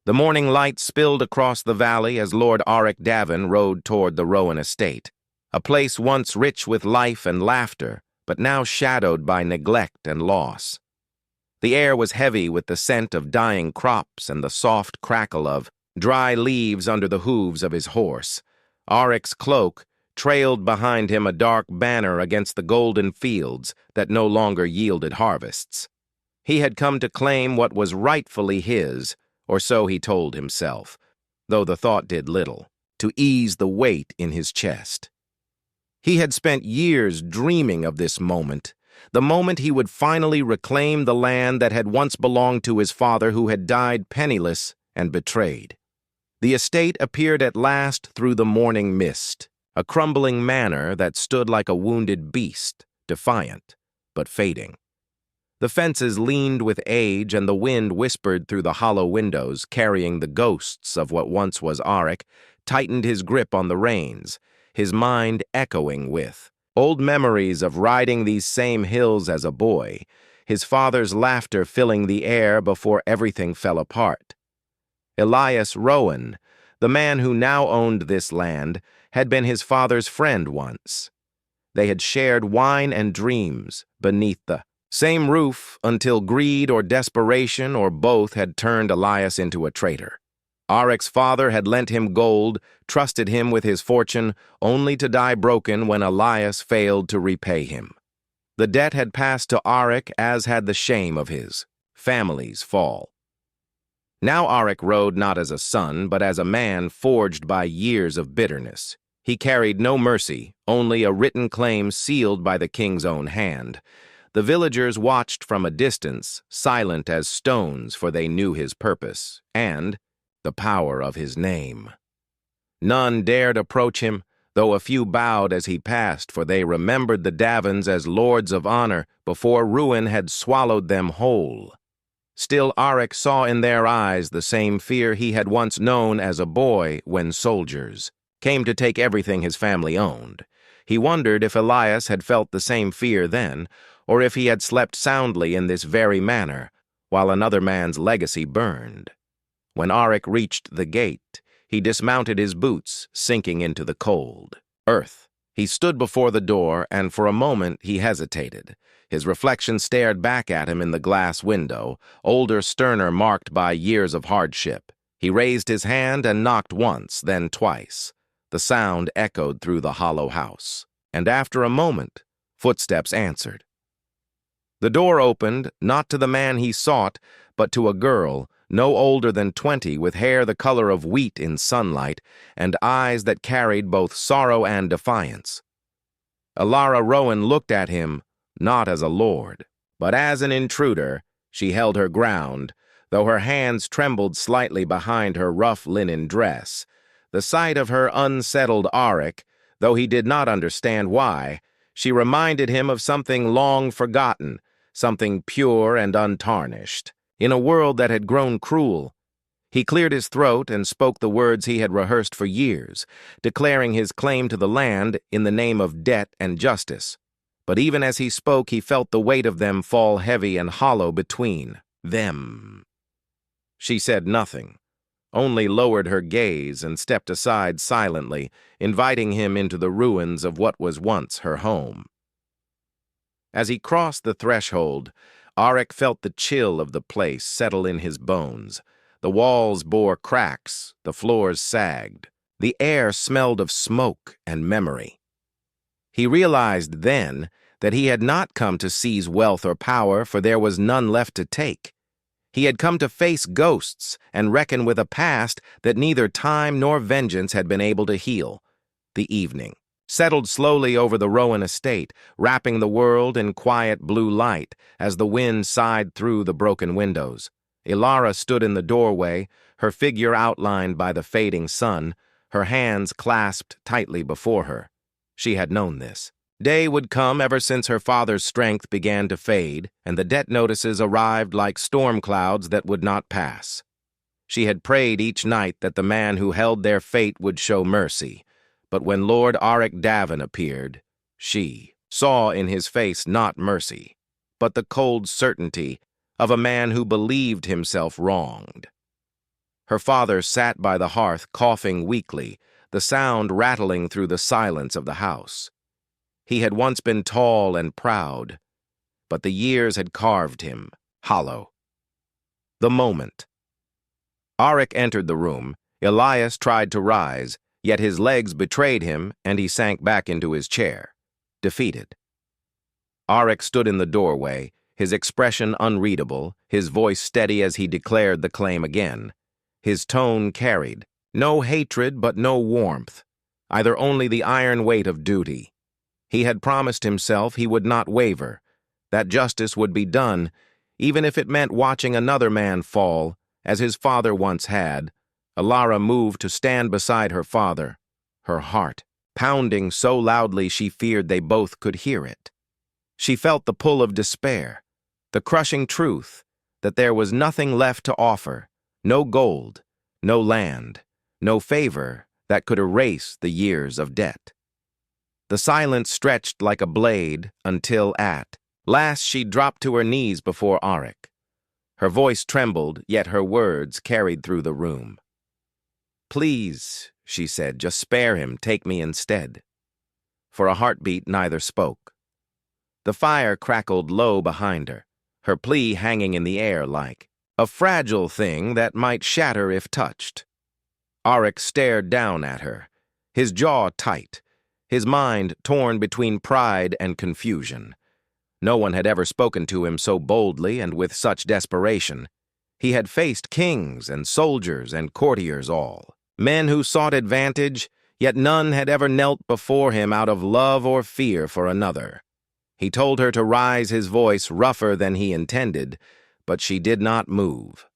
The morning light spilled across the valley as Lord Auric Davin rode toward the Rowan estate, a place once rich with life and laughter, but now shadowed by neglect and loss. The air was heavy with the scent of dying crops and the soft crackle of dry leaves under the hooves of his horse. Auric's cloak trailed behind him a dark banner against the golden fields that no longer yielded harvests. He had come to claim what was rightfully his, or so he told himself, though the thought did little, to ease the weight in his chest. He had spent years dreaming of this moment, the moment he would finally reclaim the land that had once belonged to his father who had died penniless and betrayed. The estate appeared at last through the morning mist, a crumbling manor that stood like a wounded beast, defiant, but fading. The fences leaned with age, and the wind whispered through the hollow windows, carrying the ghosts of what once was Auric, tightened his grip on the reins, his mind echoing with old memories of riding these same hills as a boy, his father's laughter filling the air before everything fell apart. Elias Rowan, the man who now owned this land, had been his father's friend once. They had shared wine and dreams beneath the same roof until greed or desperation or both had turned Elias into a traitor. Auric's father had lent him gold, trusted him with his fortune, only to die broken when Elias failed to repay him. The debt had passed to Auric, as had the shame of his family's fall. Now Auric rode not as a son, but as a man forged by years of bitterness. He carried no mercy, only a written claim sealed by the king's own hand. The villagers watched from a distance, silent as stones, for they knew his purpose and the power of his name. None dared approach him, though a few bowed as he passed, for they remembered the Davins as lords of honor before ruin had swallowed them whole. Still Auric saw in their eyes the same fear he had once known as a boy when soldiers came to take everything his family owned. He wondered if Elias had felt the same fear then, or if he had slept soundly in this very manor, while another man's legacy burned. When Auric reached the gate, he dismounted his boots, sinking into the cold earth. He stood before the door, and for a moment he hesitated. His reflection stared back at him in the glass window, older, sterner, marked by years of hardship. He raised his hand and knocked once, then twice. The sound echoed through the hollow house, and after a moment, footsteps answered. The door opened, not to the man he sought, but to a girl, no older than 20, with hair the color of wheat in sunlight, and eyes that carried both sorrow and defiance. Alara Rowan looked at him, not as a lord, but as an intruder. She held her ground, though her hands trembled slightly behind her rough linen dress. The sight of her unsettled Auric, though he did not understand why, she reminded him of something long forgotten, something pure and untarnished, in a world that had grown cruel. He cleared his throat and spoke the words he had rehearsed for years, declaring his claim to the land in the name of debt and justice. But even as he spoke, he felt the weight of them fall heavy and hollow between them. She said nothing, only lowered her gaze and stepped aside silently, inviting him into the ruins of what was once her home. As he crossed the threshold, Auric felt the chill of the place settle in his bones. The walls bore cracks, the floors sagged. The air smelled of smoke and memory. He realized then that he had not come to seize wealth or power, for there was none left to take. He had come to face ghosts and reckon with a past that neither time nor vengeance had been able to heal. The evening settled slowly over the Rowan estate, wrapping the world in quiet blue light as the wind sighed through the broken windows. Ilara stood in the doorway, her figure outlined by the fading sun, her hands clasped tightly before her. She had known this. Day would come ever since her father's strength began to fade, and the debt notices arrived like storm clouds that would not pass. She had prayed each night that the man who held their fate would show mercy. But when Lord Auric Davin appeared, she saw in his face not mercy, but the cold certainty of a man who believed himself wronged. Her father sat by the hearth, coughing weakly, the sound rattling through the silence of the house. He had once been tall and proud, but the years had carved him hollow. The moment. Arik entered the room. Elias tried to rise, yet his legs betrayed him, and he sank back into his chair, defeated. Arik stood in the doorway, his expression unreadable, his voice steady as he declared the claim again. His tone carried, no hatred but no warmth, either only the iron weight of duty. He had promised himself he would not waver, that justice would be done, even if it meant watching another man fall, as his father once had. Alara moved to stand beside her father, her heart pounding so loudly she feared they both could hear it. She felt the pull of despair, the crushing truth that there was nothing left to offer, no gold, no land, no favor that could erase the years of debt. The silence stretched like a blade until at last she dropped to her knees before Arik. Her voice trembled, yet her words carried through the room. "Please," she said, "just spare him, take me instead." For a heartbeat, neither spoke. The fire crackled low behind her plea hanging in the air like a fragile thing that might shatter if touched. Arik stared down at her, his jaw tight, his mind torn between pride and confusion. No one had ever spoken to him so boldly and with such desperation. He had faced kings and soldiers and courtiers all, men who sought advantage, yet none had ever knelt before him out of love or fear for another. He told her to rise, his voice rougher than he intended, but she did not move.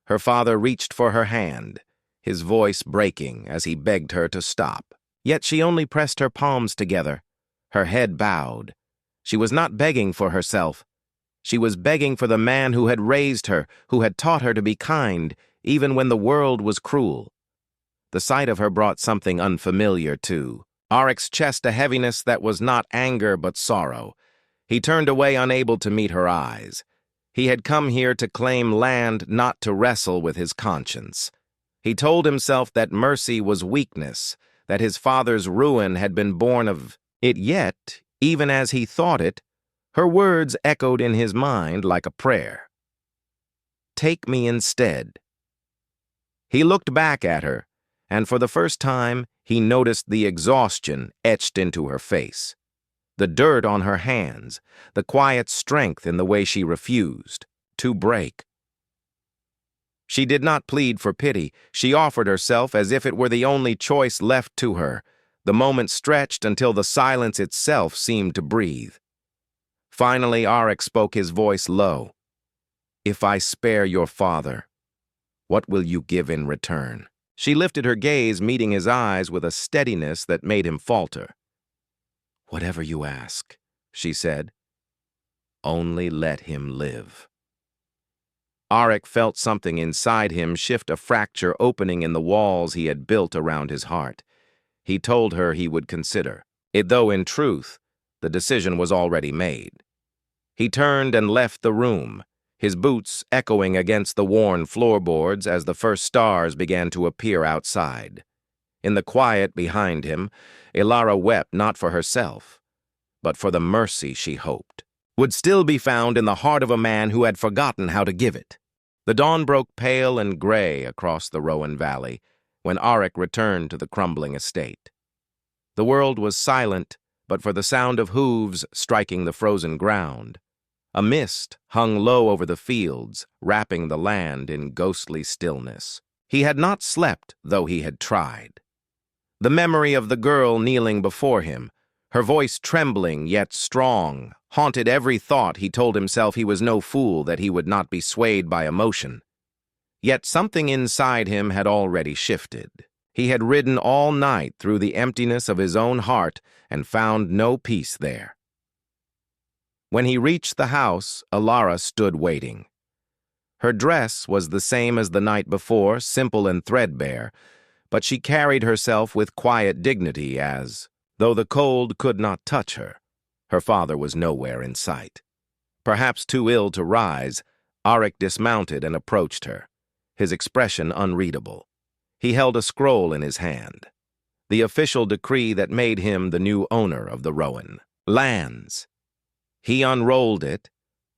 Her father reached for her hand, his voice breaking as he begged her to stop. Yet she only pressed her palms together, her head bowed. She was not begging for herself. She was begging for the man who had raised her, who had taught her to be kind, even when the world was cruel. The sight of her brought something unfamiliar, too. Arik's chest a heaviness that was not anger but sorrow. He turned away, unable to meet her eyes. He had come here to claim land, not to wrestle with his conscience. He told himself that mercy was weakness, that his father's ruin had been born of it, yet, even as he thought it, her words echoed in his mind like a prayer. "Take me instead." He looked back at her, and for the first time he noticed the exhaustion etched into her face, the dirt on her hands, the quiet strength in the way she refused to break. She did not plead for pity. She offered herself as if it were the only choice left to her. The moment stretched until the silence itself seemed to breathe. Finally, Arik spoke, his voice low. "If I spare your father, what will you give in return?" She lifted her gaze, meeting his eyes with a steadiness that made him falter. "Whatever you ask," she said. "Only let him live." Arik felt something inside him shift, a fracture opening in the walls he had built around his heart. He told her he would consider it, though in truth, the decision was already made. He turned and left the room, his boots echoing against the worn floorboards as the first stars began to appear outside. In the quiet behind him, Alara wept not for herself, but for the mercy she hoped would still be found in the heart of a man who had forgotten how to give it. The dawn broke pale and gray across the Rowan Valley when Arik returned to the crumbling estate. The world was silent, but for the sound of hooves striking the frozen ground. A mist hung low over the fields, wrapping the land in ghostly stillness. He had not slept, though he had tried. The memory of the girl kneeling before him, her voice trembling yet strong, haunted every thought. He told himself he was no fool, that he would not be swayed by emotion. Yet something inside him had already shifted. He had ridden all night through the emptiness of his own heart and found no peace there. When he reached the house, Alara stood waiting. Her dress was the same as the night before, simple and threadbare, but she carried herself with quiet dignity as, though the cold could not touch her, her father was nowhere in sight. Perhaps too ill to rise, Arik dismounted and approached her. his expression unreadable. He held a scroll in his hand, the official decree that made him the new owner of the Rowan lands. He unrolled it,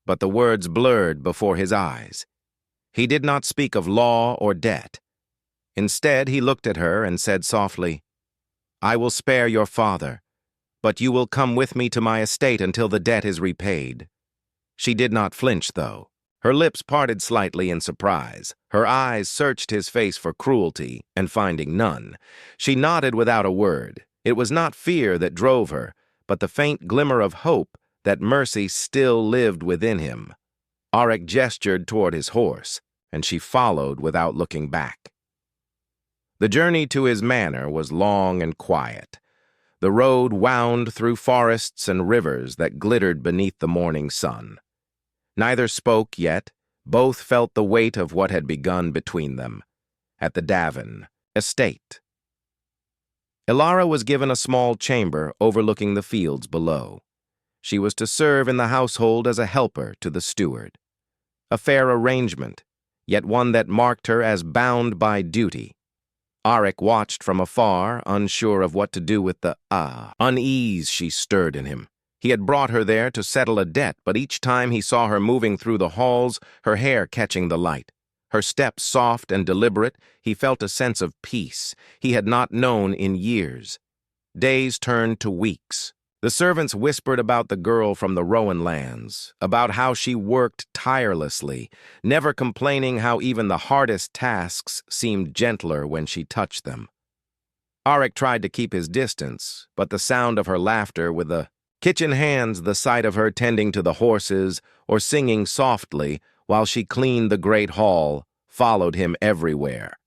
but the words blurred before his eyes. He did not speak of law or debt. Instead, he looked at her and said softly, "I will spare your father, but you will come with me to my estate until the debt is repaid." She did not flinch, though. Her lips parted slightly in surprise. Her eyes searched his face for cruelty, and finding none, she nodded without a word. It was not fear that drove her, but the faint glimmer of hope that mercy still lived within him. Arik gestured toward his horse, and she followed without looking back. The journey to his manor was long and quiet. The road wound through forests and rivers that glittered beneath the morning sun. Neither spoke yet. Both felt the weight of what had begun between them, at the Davin estate. Ilara was given a small chamber overlooking the fields below. She was to serve in the household as a helper to the steward. A fair arrangement, yet one that marked her as bound by duty. Arik watched from afar, unsure of what to do with the unease she stirred in him. He had brought her there to settle a debt, but each time he saw her moving through the halls, her hair catching the light, her steps soft and deliberate, he felt a sense of peace he had not known in years. Days turned to weeks. The servants whispered about the girl from the Rowan lands, about how she worked tirelessly, never complaining how even the hardest tasks seemed gentler when she touched them. Arik tried to keep his distance, but the sound of her laughter with the kitchen hands, the sight of her tending to the horses or singing softly while she cleaned the great hall, followed him everywhere.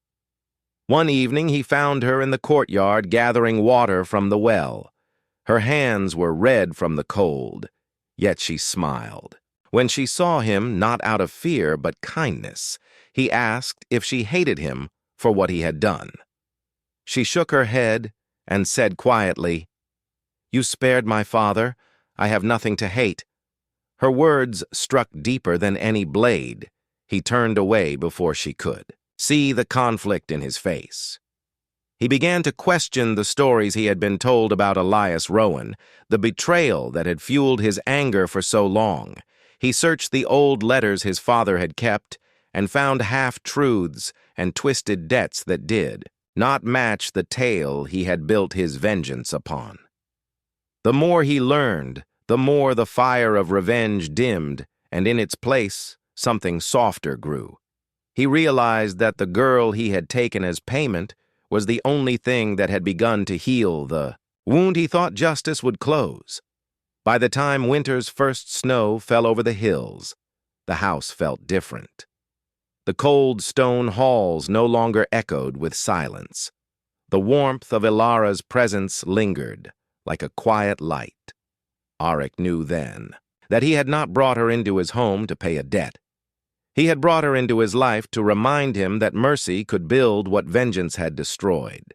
One evening he found her in the courtyard gathering water from the well. Her hands were red from the cold, yet she smiled. When she saw him, not out of fear but kindness, he asked if she hated him for what he had done. She shook her head and said quietly, "You spared my father. I have nothing to hate." Her words struck deeper than any blade. He turned away before she could see the conflict in his face. He began to question the stories he had been told about Elias Rowan, the betrayal that had fueled his anger for so long. He searched the old letters his father had kept and found half-truths and twisted debts that did not match the tale he had built his vengeance upon. The more he learned, the more the fire of revenge dimmed, and in its place, something softer grew. He realized that the girl he had taken as payment was the only thing that had begun to heal the wound he thought justice would close. By the time winter's first snow fell over the hills, the house felt different. The cold stone halls no longer echoed with silence. The warmth of Ilara's presence lingered, like a quiet light. Arik knew then that he had not brought her into his home to pay a debt. He had brought her into his life to remind him that mercy could build what vengeance had destroyed.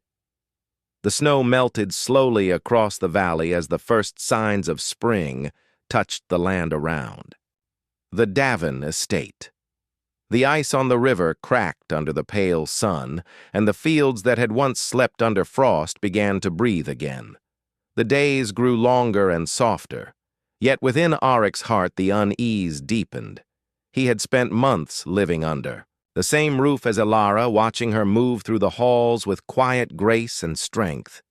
The snow melted slowly across the valley as the first signs of spring touched the land around. The Davin estate. The ice on the river cracked under the pale sun, and the fields that had once slept under frost began to breathe again. The days grew longer and softer, yet within Arik's heart the unease deepened. He had spent months living under the same roof as Ilara, watching her move through the halls with quiet grace and strength.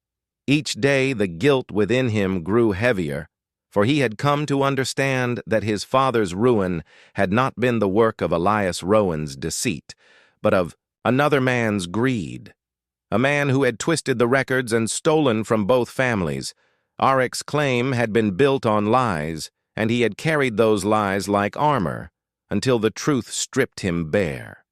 Each day the guilt within him grew heavier, for he had come to understand that his father's ruin had not been the work of Elias Rowan's deceit, but of another man's greed. A man who had twisted the records and stolen from both families. Arik's claim had been built on lies, and he had carried those lies like armor, until the truth stripped him bare.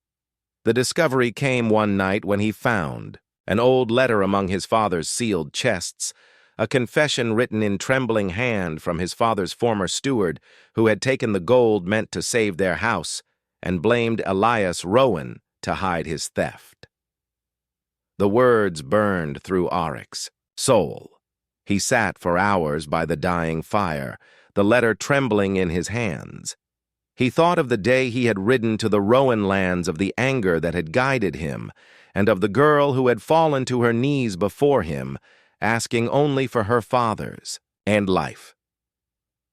The discovery came one night when he found an old letter among his father's sealed chests, a confession written in trembling hand from his father's former steward, who had taken the gold meant to save their house and blamed Elias Rowan to hide his theft. The words burned through Arik's soul. He sat for hours by the dying fire, the letter trembling in his hands. He thought of the day he had ridden to the Rowan lands, of the anger that had guided him, and of the girl who had fallen to her knees before him, asking only for her father's and life.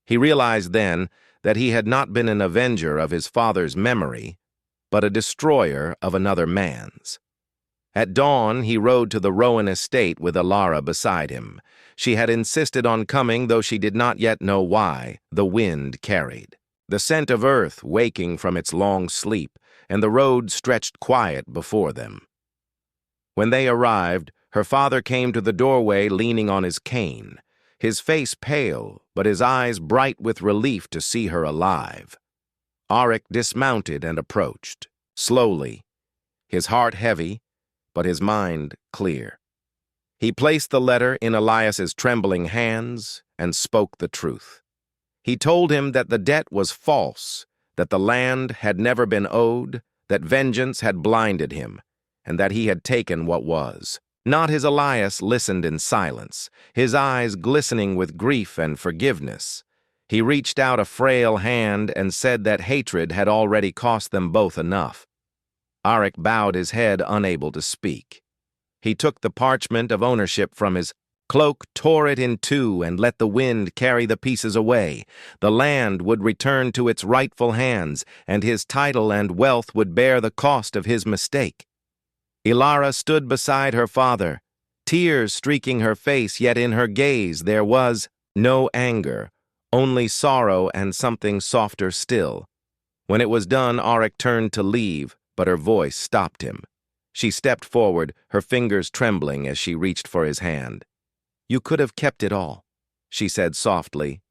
He realized then that he had not been an avenger of his father's memory, but a destroyer of another man's. At dawn, he rode to the Rowan estate with Ilara beside him. She had insisted on coming, though she did not yet know why. The wind carried the scent of earth waking from its long sleep, and the road stretched quiet before them. When they arrived, her father came to the doorway leaning on his cane, his face pale, but his eyes bright with relief to see her alive. Auric dismounted and approached, slowly, his heart heavy, but his mind clear. He placed the letter in Elias's trembling hands and spoke the truth. He told him that the debt was false, that the land had never been owed, that vengeance had blinded him, and that he had taken what was. Not his Elias listened in silence, his eyes glistening with grief and forgiveness. He reached out a frail hand and said that hatred had already cost them both enough. Auric bowed his head, unable to speak. He took the parchment of ownership from his cloak, tore it in two, and let the wind carry the pieces away. The land would return to its rightful hands, and his title and wealth would bear the cost of his mistake. Ilara stood beside her father, tears streaking her face, yet in her gaze there was no anger, only sorrow and something softer still. When it was done, Auric turned to leave, but her voice stopped him. She stepped forward, her fingers trembling as she reached for his hand. "You could have kept it all," she said softly.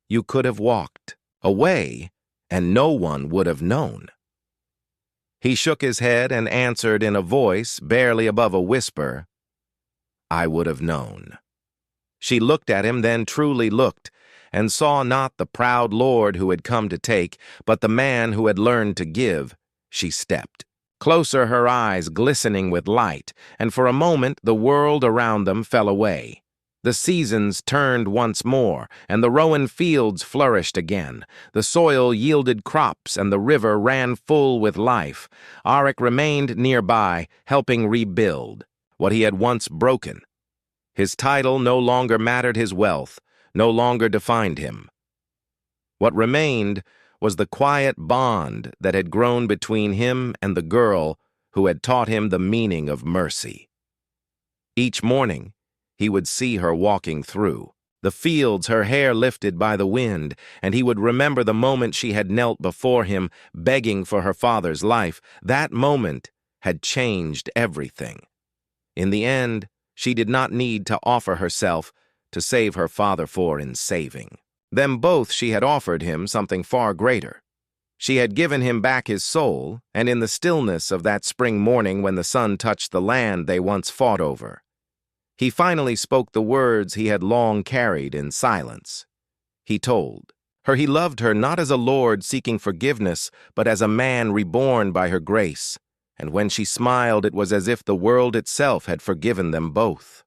"You could have walked away, and no one would have known." He shook his head and answered in a voice barely above a whisper, "I would have known." She looked at him, then truly looked, and saw not the proud lord who had come to take, but the man who had learned to give. She stepped closer, her eyes glistening with light, and for a moment the world around them fell away. The seasons turned once more, and the Rowan fields flourished again. The soil yielded crops, and the river ran full with life. Auric remained nearby, helping rebuild what he had once broken. His title no longer mattered, his wealth no longer defined him. What remained was the quiet bond that had grown between him and the girl who had taught him the meaning of mercy. Each morning, he would see her walking through the fields, her hair lifted by the wind, and he would remember the moment she had knelt before him, begging for her father's life. That moment had changed everything. In the end, she did not need to offer herself to save her father, for in saving them both she had offered him something far greater. She had given him back his soul, and in the stillness of that spring morning when the sun touched the land they once fought over, he finally spoke the words he had long carried in silence. He told her he loved her not as a lord seeking forgiveness, but as a man reborn by her grace, and when she smiled it was as if the world itself had forgiven them both.